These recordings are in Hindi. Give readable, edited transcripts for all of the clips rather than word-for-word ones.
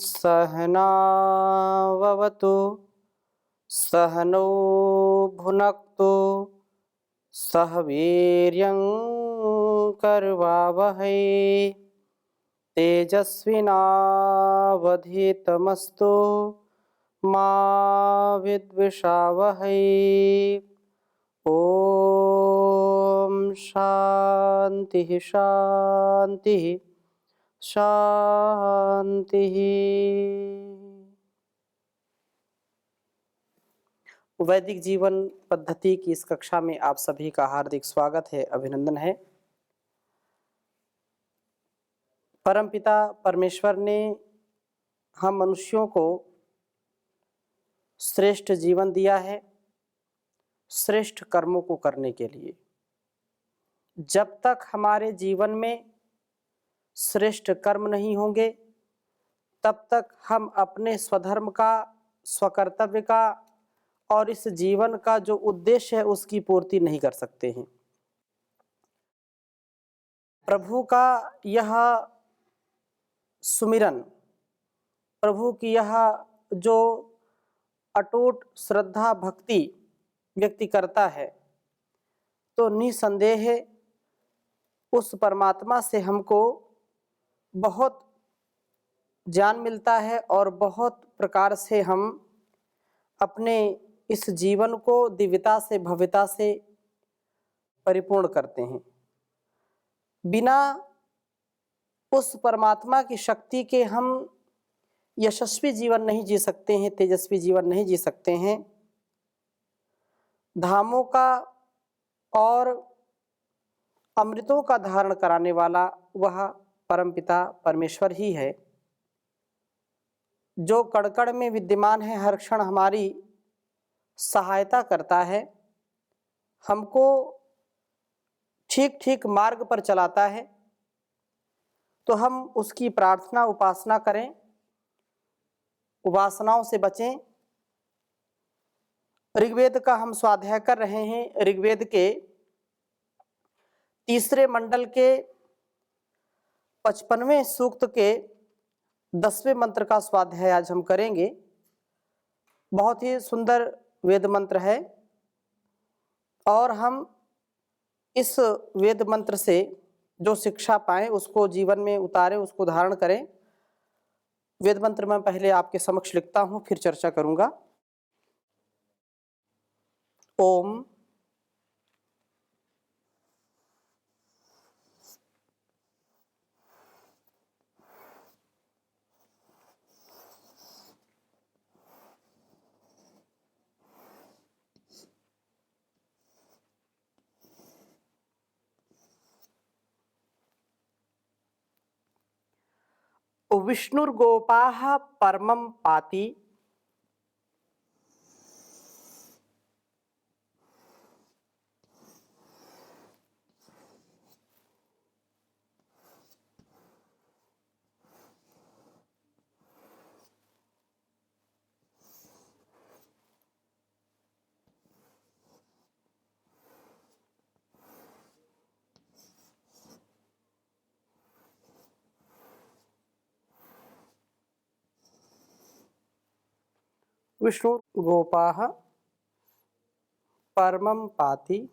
सहनाववतु सहनौ भुनक्तु सह वीर्यं करवावहै तेजस्विनावधीतमस्तु मा विद्विषावहै। ओम शांति शांति शांति। वैदिक जीवन पद्धति की इस कक्षा में आप सभी का हार्दिक स्वागत है, अभिनंदन है। परमपिता परमेश्वर ने हम मनुष्यों को श्रेष्ठ जीवन दिया है श्रेष्ठ कर्मों को करने के लिए। जब तक हमारे जीवन में श्रेष्ठ कर्म नहीं होंगे तब तक हम अपने स्वधर्म का, स्वकर्तव्य का और इस जीवन का जो उद्देश्य है उसकी पूर्ति नहीं कर सकते हैं। प्रभु का यह सुमिरन, प्रभु की यह जो अटूट श्रद्धा भक्ति व्यक्ति करता है तो निसंदेह उस परमात्मा से हमको बहुत ज्ञान मिलता है और बहुत प्रकार से हम अपने इस जीवन को दिव्यता से, भव्यता से परिपूर्ण करते हैं। बिना उस परमात्मा की शक्ति के हम यशस्वी जीवन नहीं जी सकते हैं, तेजस्वी जीवन नहीं जी सकते हैं। धामों का और अमृतों का धारण कराने वाला वह परमपिता परमेश्वर ही है, जो कण-कण में विद्यमान है, हर क्षण हमारी सहायता करता है, हमको ठीक ठीक मार्ग पर चलाता है। तो हम उसकी प्रार्थना उपासना करें, उपासनाओं से बचें। ऋग्वेद का हम स्वाध्याय कर रहे हैं। ऋग्वेद के तीसरे मंडल के 55वें सूक्त के 10वें मंत्र का स्वाध्याय आज हम करेंगे। बहुत ही सुंदर वेद मंत्र है और हम इस वेद मंत्र से जो शिक्षा पाएं उसको जीवन में उतारें, उसको धारण करें। वेद मंत्र मैं पहले आपके समक्ष लिखता हूं, फिर चर्चा करूंगा। ओम विष्णुर्गोपाः परमं पाति विष्णुर्गोपाः परमं पाति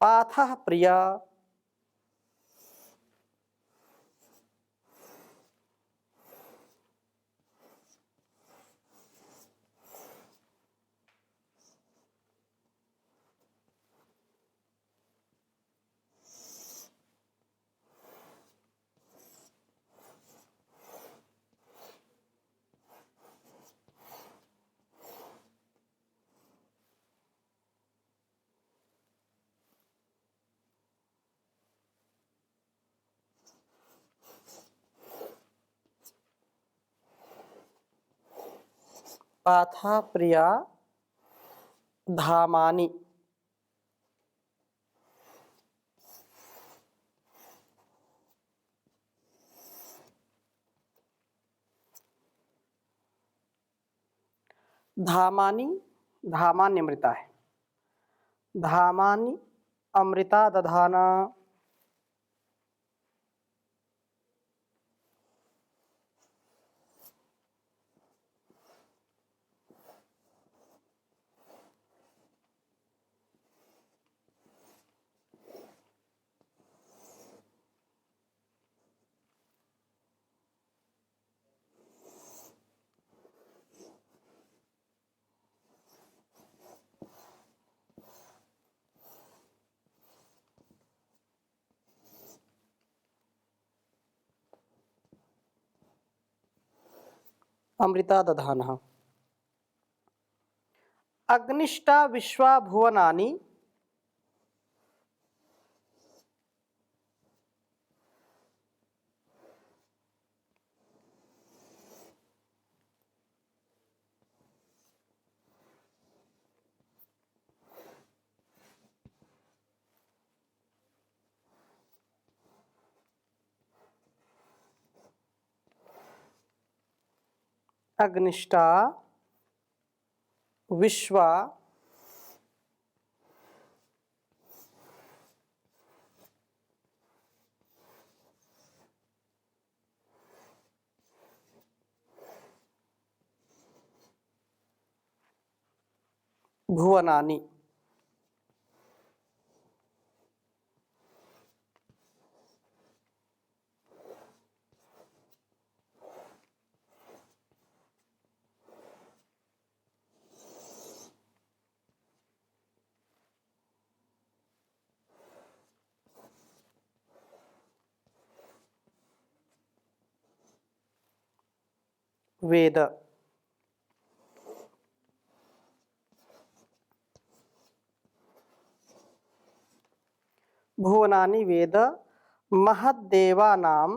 पाथः प्रिया पाथा प्रिया धामानि। धामानि धामान्यमृता है, धामानि अमृता दधाना। अमृता दधाना। अग्निष्टा विश्वा भुवनानि अग्निष्टा विश्वा भुवनानि। वेद भुवनानि वेद महद्देवानां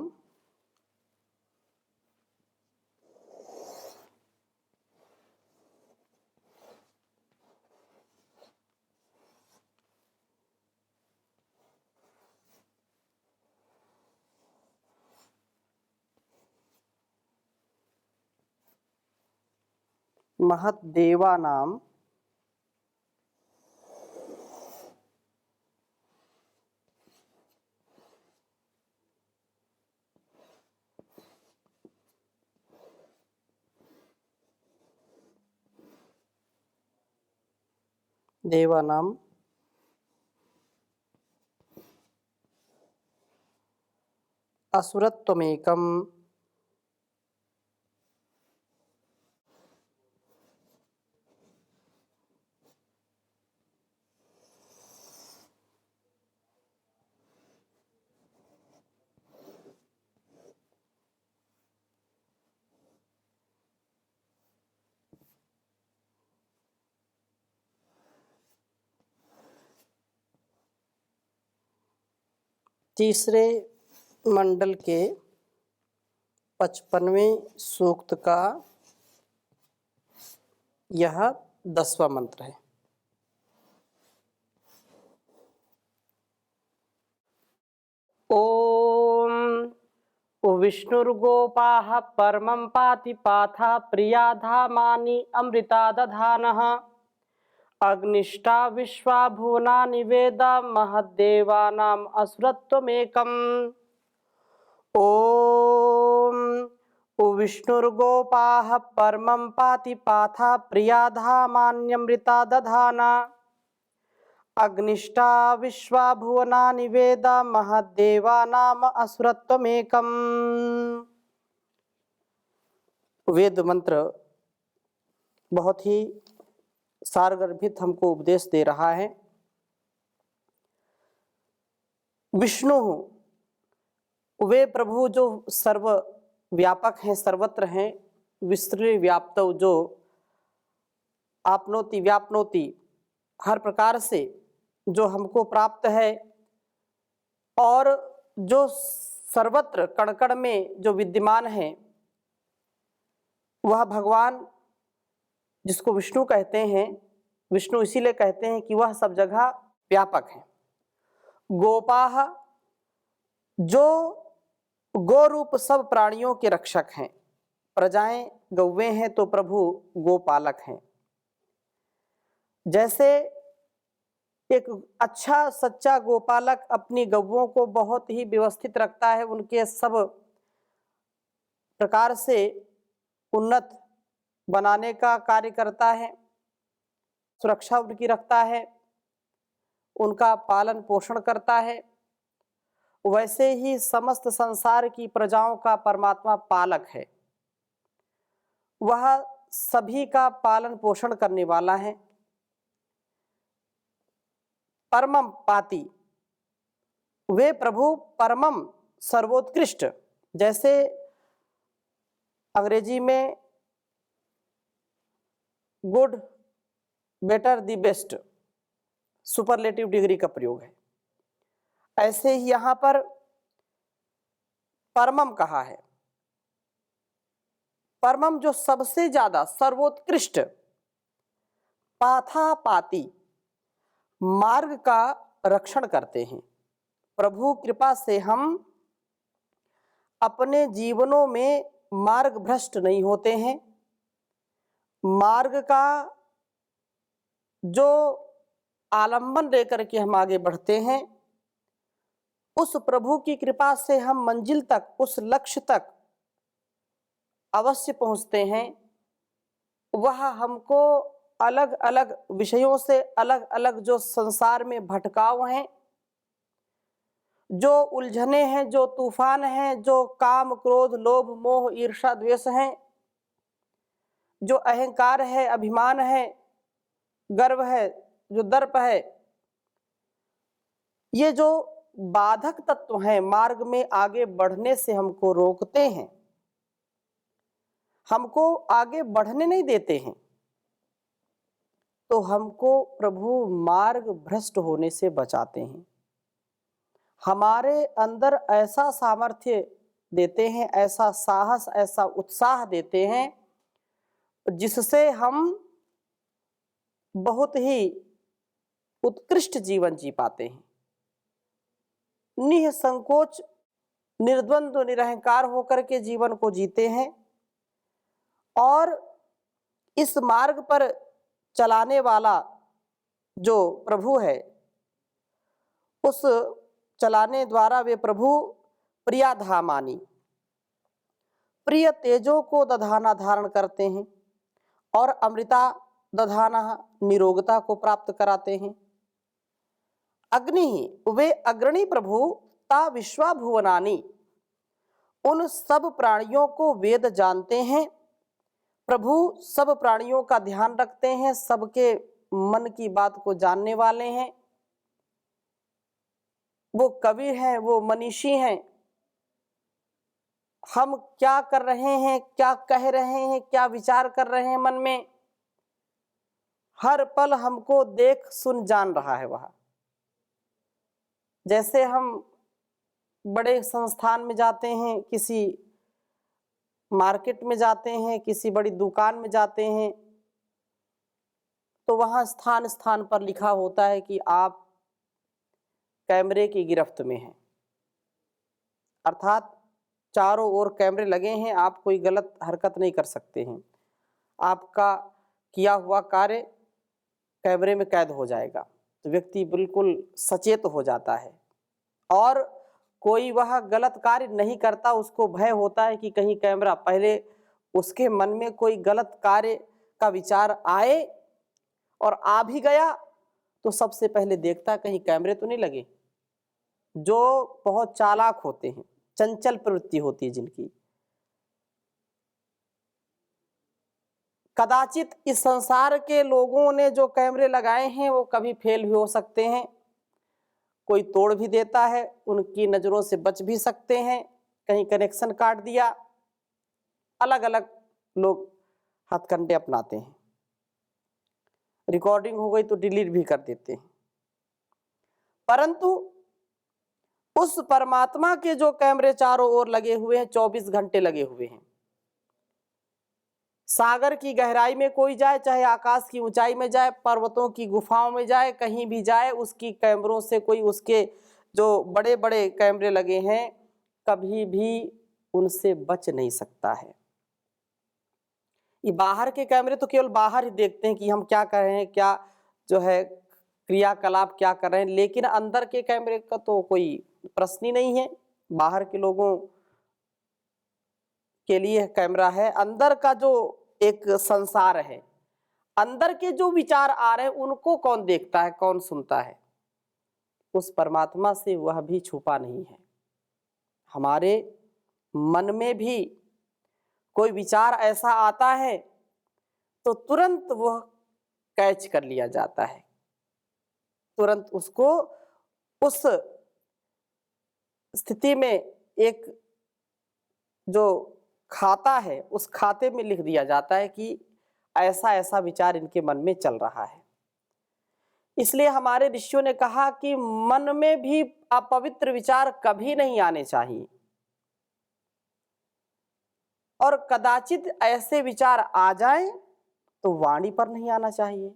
महद्देवानां देवानां असुरत्वमेकम्। तीसरे मंडल के 55वें सूक्त का यह 10वां मंत्र है। ओम विष्णुर्गोपाः परमं पाति पाथा प्रिया धामानि अमृता दधानः। अग्निष्टा विश्वा भुवनानि वेद महद्देवानाम् असुरत्वमेकम्। ओम विष्णुर्गोपाः परमं पाति पाथा प्रिया धामान्यमृता दधाना। अग्निष्टा विश्वा भुवनानि वेद महद्देवानाम् असुरत्वमेकम्। वेद मंत्र बहुत ही सारगर्भित हमको उपदेश दे रहा है। विष्णु वे प्रभु जो सर्व व्यापक हैं, सर्वत्र हैं, विस्तृत व्याप्त, जो आपनोति व्यापनोति, हर प्रकार से जो हमको प्राप्त है और जो सर्वत्र कण कण में जो विद्यमान है, वह भगवान जिसको विष्णु कहते हैं, विष्णु इसीलिए कहते हैं कि वह सब जगह व्यापक है। गोपाह, जो गो रूप सब प्राणियों के रक्षक हैं। प्रजाएं गौवें हैं तो प्रभु गोपालक हैं। जैसे एक अच्छा सच्चा गोपालक अपनी गौओं को बहुत ही व्यवस्थित रखता है, उनके सब प्रकार से उन्नत बनाने का कार्य करता है, सुरक्षा उनकी रखता है, उनका पालन पोषण करता है, वैसे ही समस्त संसार की प्रजाओं का परमात्मा पालक है। वह सभी का पालन पोषण करने वाला है। परमम पाति, वे प्रभु परमम सर्वोत्कृष्ट, जैसे अंग्रेजी में good, better, the best, superlative degree का प्रयोग है, ऐसे ही यहां पर परमम कहा है। परमम जो सबसे ज्यादा सर्वोत्कृष्ट, पाथा पाती, मार्ग का रक्षण करते हैं। प्रभु कृपा से हम अपने जीवनों में मार्ग भ्रष्ट नहीं होते हैं। मार्ग का जो आलंबन लेकर के हम आगे बढ़ते हैं, उस प्रभु की कृपा से हम मंजिल तक, उस लक्ष्य तक अवश्य पहुंचते हैं। वह हमको अलग अलग विषयों से, अलग अलग जो संसार में भटकाव हैं, जो उलझने हैं, जो तूफान हैं, जो काम क्रोध लोभ मोह ईर्ष्या द्वेष हैं, जो अहंकार है, अभिमान है, गर्व है, जो दर्प है, ये जो बाधक तत्व हैं, मार्ग में आगे बढ़ने से हमको रोकते हैं, हमको आगे बढ़ने नहीं देते हैं, तो हमको प्रभु मार्ग भ्रष्ट होने से बचाते हैं। हमारे अंदर ऐसा सामर्थ्य देते हैं, ऐसा साहस, ऐसा उत्साह देते हैं, जिससे हम बहुत ही उत्कृष्ट जीवन जी पाते हैं। निसंकोच, निर्द्वंद्व, निरहंकार होकर के जीवन को जीते हैं और इस मार्ग पर चलाने वाला जो प्रभु है, उस चलाने द्वारा वे प्रभु प्रिया धामानी, प्रिय तेजों को दधाना धारण करते हैं और अमृता दधाना निरोगता को प्राप्त कराते हैं। अग्नि, वे अग्रणी प्रभु ता विश्वा भुवनानी, उन सब प्राणियों को वेद जानते हैं। प्रभु सब प्राणियों का ध्यान रखते हैं, सबके मन की बात को जानने वाले हैं। वो कवि हैं, वो मनीषी हैं। हम क्या कर रहे हैं, क्या कह रहे हैं, क्या विचार कर रहे हैं मन में, हर पल हमको देख सुन जान रहा है वह। जैसे हम बड़े संस्थान में जाते हैं, किसी मार्केट में जाते हैं, किसी बड़ी दुकान में जाते हैं, तो वहाँ स्थान स्थान पर लिखा होता है कि आप कैमरे की गिरफ्त में हैं, अर्थात चारों ओर कैमरे लगे हैं, आप कोई गलत हरकत नहीं कर सकते हैं, आपका किया हुआ कार्य कैमरे में कैद हो जाएगा। तो व्यक्ति बिल्कुल सचेत हो जाता है और कोई वह गलत कार्य नहीं करता। उसको भय होता है कि कहीं कैमरा, पहले उसके मन में कोई गलत कार्य का विचार आए और आ भी गया तो सबसे पहले देखता कहीं कैमरे तो नहीं लगे। जो बहुत चालाक होते हैं, चंचल प्रवृत्ति होती है जिनकी, कदाचित इस संसार के लोगों ने जो कैमरे लगाए हैं वो कभी फेल भी हो सकते हैं, कोई तोड़ भी देता है, उनकी नजरों से बच भी सकते हैं, कहीं कनेक्शन काट दिया, अलग अलग लोग हथकंडे अपनाते हैं, रिकॉर्डिंग हो गई तो डिलीट भी कर देते हैं। परंतु उस परमात्मा के जो कैमरे चारों ओर लगे हुए हैं, 24 घंटे लगे हुए हैं, सागर की गहराई में कोई जाए, चाहे आकाश की ऊंचाई में जाए, पर्वतों की गुफाओं में जाए, कहीं भी जाए, उसकी कैमरों से कोई, उसके जो बड़े बड़े कैमरे लगे हैं, कभी भी उनसे बच नहीं सकता है। ये बाहर के कैमरे तो केवल बाहर ही देखते हैं कि हम क्या कर रहे हैं, क्या जो है क्रियाकलाप क्या कर रहे हैं, लेकिन अंदर के कैमरे का तो कोई प्रश्न ही नहीं है। बाहर के लोगों के लिए कैमरा है, अंदर का जो एक संसार है, अंदर के जो विचार आ रहे हैं, उनको कौन देखता है, कौन सुनता है? उस परमात्मा से वह भी छुपा नहीं है। हमारे मन में भी कोई विचार ऐसा आता है तो तुरंत वह कैच कर लिया जाता है, तुरंत उसको उस स्थिति में एक जो खाता है, उस खाते में लिख दिया जाता है कि ऐसा ऐसा विचार इनके मन में चल रहा है। इसलिए हमारे ऋषियों ने कहा कि मन में भी अपवित्र विचार कभी नहीं आने चाहिए, और कदाचित ऐसे विचार आ जाएं तो वाणी पर नहीं आना चाहिए।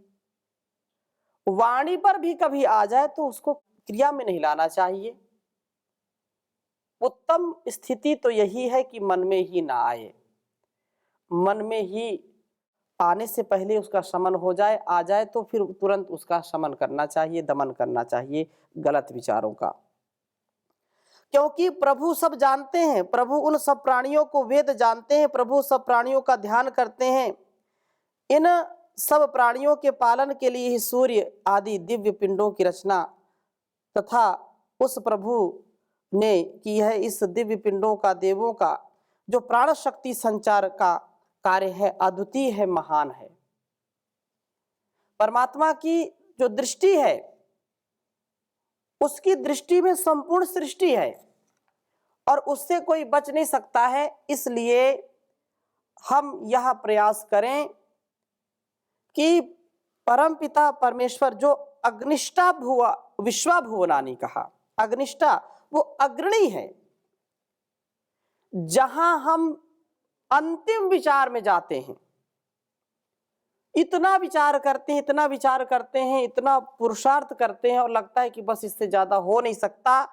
वाणी पर भी कभी आ जाए तो उसको क्रिया में नहीं लाना चाहिए। उत्तम स्थिति तो यही है कि मन में ही ना आए, मन में ही आने से पहले उसका शमन हो जाए, आ जाए तो फिर तुरंत उसका शमन करना चाहिए, दमन करना चाहिए गलत विचारों का। क्योंकि प्रभु सब जानते हैं, प्रभु उन सब प्राणियों को वेद जानते हैं, प्रभु सब प्राणियों का ध्यान करते हैं। इन सब प्राणियों के पालन के लिए ही सूर्य आदि दिव्य पिंडों की रचना तथा उस प्रभु ने की है। इस दिव्य पिंडों का, देवों का जो प्राण शक्ति संचार का कार्य है, अद्वितीय है, महान है। परमात्मा की जो दृष्टि है, उसकी दृष्टि में संपूर्ण सृष्टि है और उससे कोई बच नहीं सकता है। इसलिए हम यह प्रयास करें कि परमपिता परमेश्वर जो अग्निष्ठा भुवा विश्वा भुवनानि कहा, अग्निष्ठा वो अग्रणी है। जहां हम अंतिम विचार में जाते हैं, इतना विचार करते हैं, इतना विचार करते हैं, इतना पुरुषार्थ करते हैं और लगता है कि बस इससे ज्यादा हो नहीं सकता,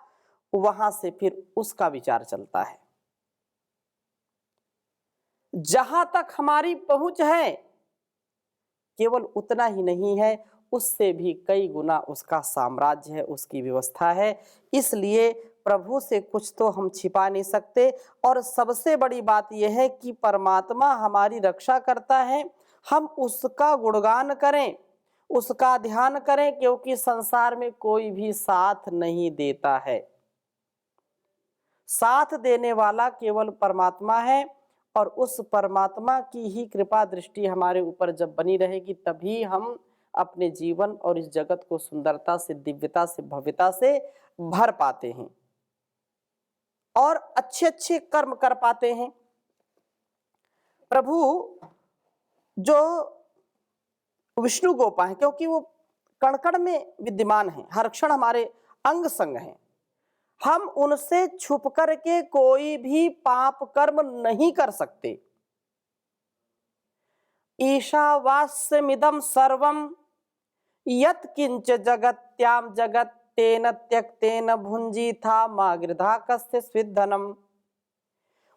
वहां से फिर उसका विचार चलता है। जहां तक हमारी पहुंच है केवल उतना ही नहीं है, उससे भी कई गुना उसका साम्राज्य है, उसकी व्यवस्था है। इसलिए प्रभु से कुछ तो हम छिपा नहीं सकते। और सबसे बड़ी बात यह है कि परमात्मा हमारी रक्षा करता है, हम उसका गुणगान करें, उसका ध्यान करें, क्योंकि संसार में कोई भी साथ नहीं देता है। साथ देने वाला केवल परमात्मा है और उस परमात्मा की ही कृपा दृष्टि हमारे ऊपर जब बनी रहेगी, तभी हम अपने जीवन और इस जगत को सुंदरता से, दिव्यता से, भव्यता से भर पाते हैं और अच्छे अच्छे कर्म कर पाते हैं। प्रभु जो विष्णु गोपा है, क्योंकि वो कण कण में विद्यमान है, हर क्षण हमारे अंग संग हैं, हम उनसे छुप करके कोई भी पाप कर्म नहीं कर सकते। ईशावास्यमिदं सर्वं यत् किंच जगत्याम जगत तेन त्यक्तेन भुंजीथा मा गृधा कस्य स्विद्धनम।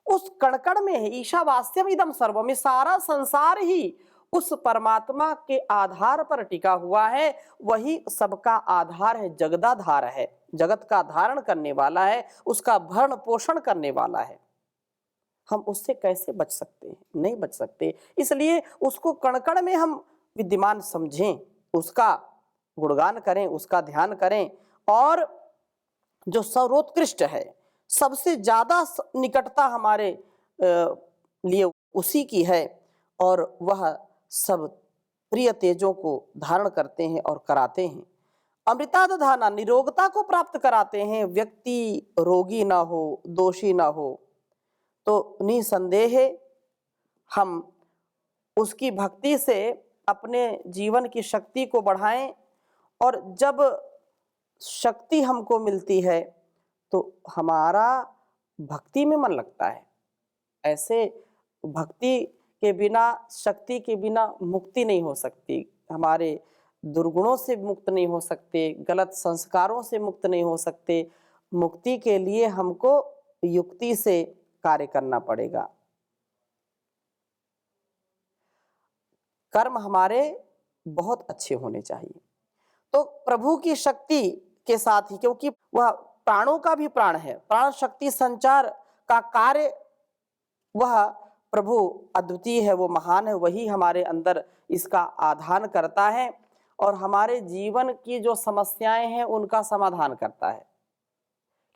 उस कणकण में है ईशावास्यमिदं सर्वम, ये सारा संसार ही उस परमात्मा के आधार पर टिका हुआ है। वही सबका आधार है, जगदाधार है, जगत का धारण करने वाला है, उसका भरण पोषण करने वाला है। हम उससे कैसे बच सकते हैं? नहीं बच सकते। इसलिए उसको कण-कण में हम विद्यमान समझें, उसका गुणगान करें, उसका ध्यान करें। और जो सर्वोत्कृष्ट है, सबसे ज्यादा निकटता हमारे लिए उसी की है और वह सब प्रिय तेजों को धारण करते हैं और कराते हैं। अमृतादधाना, निरोगता को प्राप्त कराते हैं। व्यक्ति रोगी ना हो, दोषी ना हो, तो निसंदेह हम उसकी भक्ति से अपने जीवन की शक्ति को बढ़ाएं। और जब शक्ति हमको मिलती है तो हमारा भक्ति में मन लगता है। ऐसे भक्ति के बिना, शक्ति के बिना मुक्ति नहीं हो सकती। हमारे दुर्गुणों से मुक्त नहीं हो सकते, गलत संस्कारों से मुक्त नहीं हो सकते। मुक्ति के लिए हमको युक्ति से कार्य करना पड़ेगा। कर्म हमारे बहुत अच्छे होने चाहिए। तो प्रभु की शक्ति के साथ ही, क्योंकि वह प्राणों का भी प्राण है, प्राण शक्ति संचार का कार्य वह प्रभु अद्वितीय है, वो महान है, वही हमारे अंदर इसका आधान करता है और हमारे जीवन की जो समस्याएं हैं उनका समाधान करता है,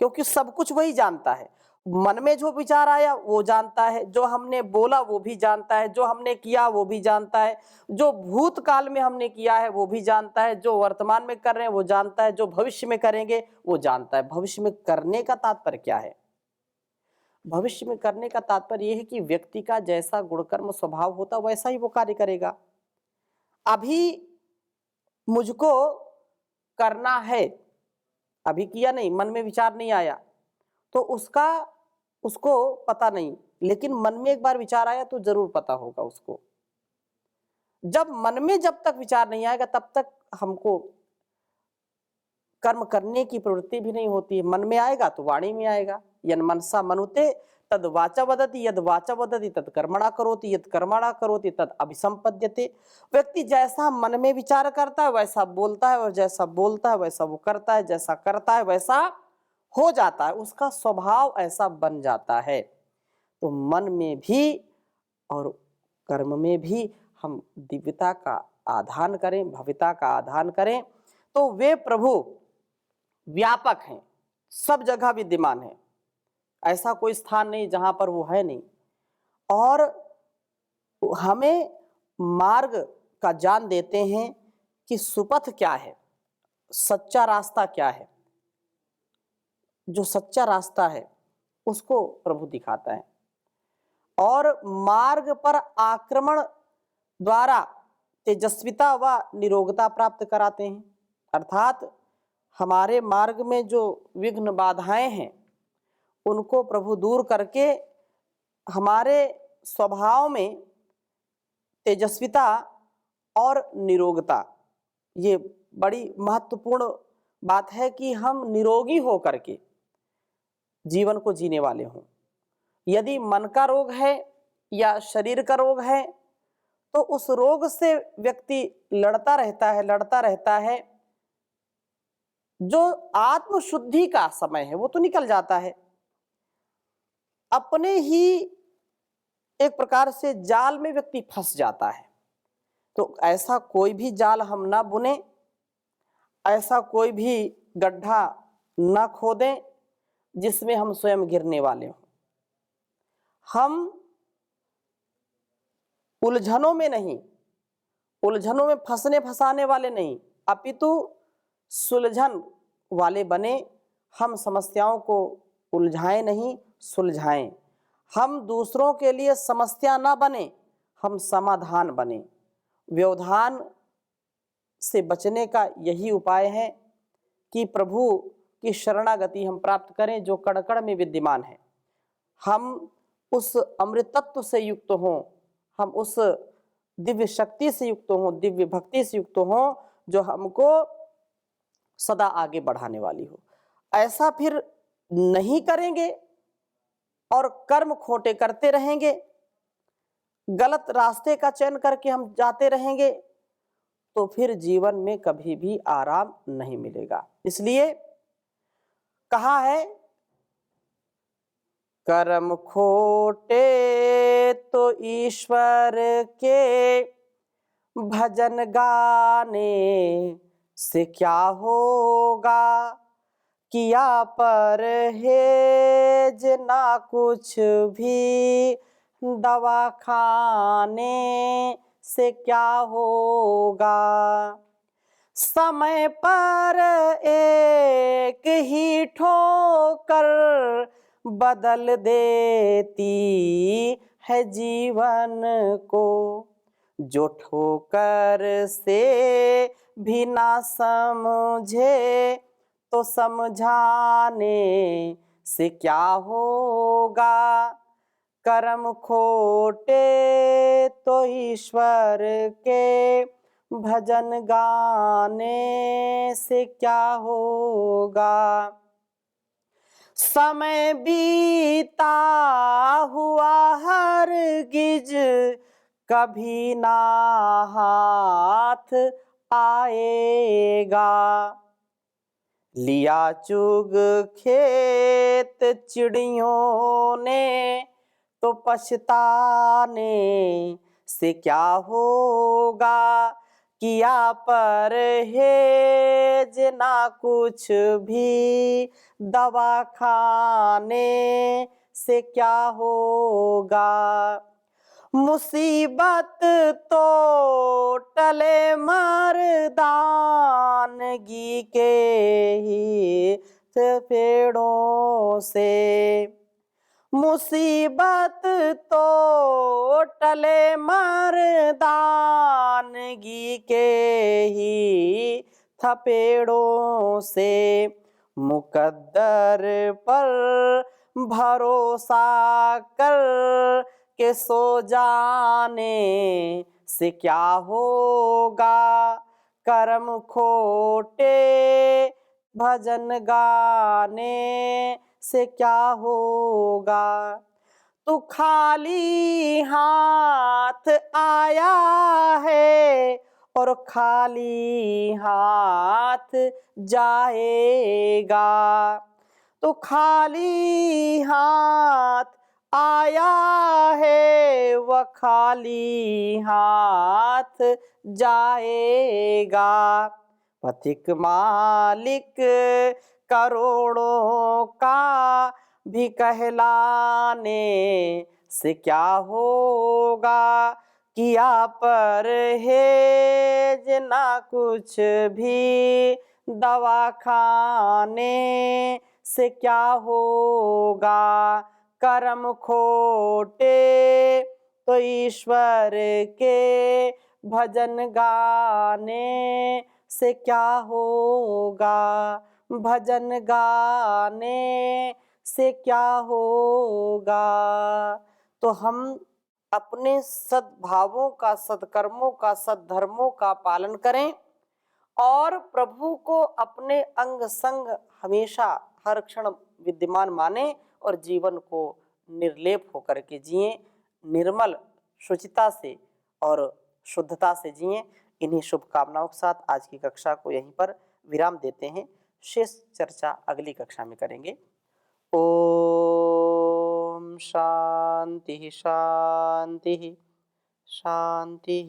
क्योंकि सब कुछ वही जानता है। मन में जो विचार आया वो जानता है, जो हमने बोला वो भी जानता है, जो हमने किया वो भी जानता है, जो भूतकाल में हमने किया है वो भी जानता है, जो वर्तमान में कर रहे हैं वो जानता है, जो भविष्य में करेंगे वो जानता है। भविष्य में करने का तात्पर्य क्या है? भविष्य में करने का तात्पर्य यह है कि व्यक्ति का जैसा गुणकर्म स्वभाव होता वैसा ही वो कार्य करेगा। अभी मुझको करना है, अभी किया नहीं, मन में विचार नहीं आया तो उसको पता नहीं, लेकिन मन में एक बार विचार आया तो जरूर पता होगा उसको। जब मन में जब तक विचार नहीं आएगा तब तक हमको कर्म करने की प्रवृत्ति भी नहीं होती है। मन में आएगा तो वाणी में आएगा। यन मनसा मनुते तद वाचा वदति, यद वाचा वदति तद कर्मणा करोति, यद कर्मणा करोति तद अभिसंपद्यते। व्यक्ति जैसा मन में विचार करता है वैसा बोलता है, और जैसा बोलता है वैसा वो करता है, जैसा करता है वैसा हो जाता है, उसका स्वभाव ऐसा बन जाता है। तो मन में भी और कर्म में भी हम दिव्यता का आधान करें, भव्यता का आधान करें, तो वे प्रभु व्यापक हैं, सब जगह विद्यमान है। ऐसा कोई स्थान नहीं जहां पर वो है नहीं। और हमें मार्ग का ज्ञान देते हैं कि सुपथ क्या है, सच्चा रास्ता क्या है। जो सच्चा रास्ता है उसको प्रभु दिखाता है, और मार्ग पर आक्रमण द्वारा तेजस्विता व निरोगता प्राप्त कराते हैं। अर्थात हमारे मार्ग में जो विघ्न बाधाएं हैं उनको प्रभु दूर करके हमारे स्वभाव में तेजस्विता और निरोगता, ये बड़ी महत्वपूर्ण बात है कि हम निरोगी हो करके जीवन को जीने वाले हों। यदि मन का रोग है या शरीर का रोग है तो उस रोग से व्यक्ति लड़ता रहता है। जो आत्मशुद्धि का समय है वो तो निकल जाता है। अपने ही एक प्रकार से जाल में व्यक्ति फंस जाता है। तो ऐसा कोई भी जाल हम ना बुने, ऐसा कोई भी गड्ढा ना खोदें जिसमें हम स्वयं गिरने वाले हों। हम उलझनों में नहीं, उलझनों में फंसने फंसाने वाले नहीं, अपितु सुलझन वाले बने। हम समस्याओं को उलझाएं नहीं, सुलझाएं। हम दूसरों के लिए समस्या ना बने, हम समाधान बने। व्यवधान से बचने का यही उपाय है कि प्रभु की शरणागति हम प्राप्त करें जो कण कण में विद्यमान है। हम उस अमृत तत्व से युक्त हों, हम उस दिव्य शक्ति से युक्त हों, दिव्य भक्ति से युक्त हों जो हमको सदा आगे बढ़ाने वाली हो। ऐसा फिर नहीं करेंगे और कर्म खोटे करते रहेंगे, गलत रास्ते का चयन करके हम जाते रहेंगे तो फिर जीवन में कभी भी आराम नहीं मिलेगा। इसलिए कहा है, कर्म खोटे तो ईश्वर के भजन गाने से क्या होगा, किया परहेज ना कुछ भी दवा खाने से क्या होगा। समय पर एक ही ठोकर बदल देती है जीवन को, जो ठोकर से भी ना समझे तो समझाने से क्या होगा। कर्म खोटे तो ईश्वर के भजन गाने से क्या होगा। समय बीता हुआ हरगिज कभी ना हाथ आएगा। लिया चुग खेत चिड़ियों ने तो पछताने से क्या होगा। किया परहेज ना कुछ भी दवा खाने से क्या होगा। मुसीबत तो टले मर्दानगी के ही पेड़ों से। मुसीबत तो टले मर्दानगी के ही थपेड़ों से। मुकद्दर पर भरोसा कर के सो जाने से क्या होगा। कर्म खोटे भजन गाने से क्या होगा। तू खाली हाथ आया है और खाली हाथ जाएगा। तो खाली हाथ आया है वह खाली हाथ जाएगा। पथिक मालिक करोड़ों का भी कहलाने से क्या होगा। किया परहेज ना कुछ भी दवा खाने से क्या होगा। कर्म खोटे तो ईश्वर के भजन गाने से क्या होगा। भजन गाने से क्या होगा। तो हम अपने सद्भावों का, सत्कर्मों का, सद्धर्मों का पालन करें और प्रभु को अपने अंग संग हमेशा हर क्षण विद्यमान माने और जीवन को निर्लेप होकर के जिए, निर्मल शुचिता से और शुद्धता से जिए। इन्हीं शुभकामनाओं के साथ आज की कक्षा को यहीं पर विराम देते हैं। शेष चर्चा अगली कक्षा में करेंगे। ओम शांति शांति शांति।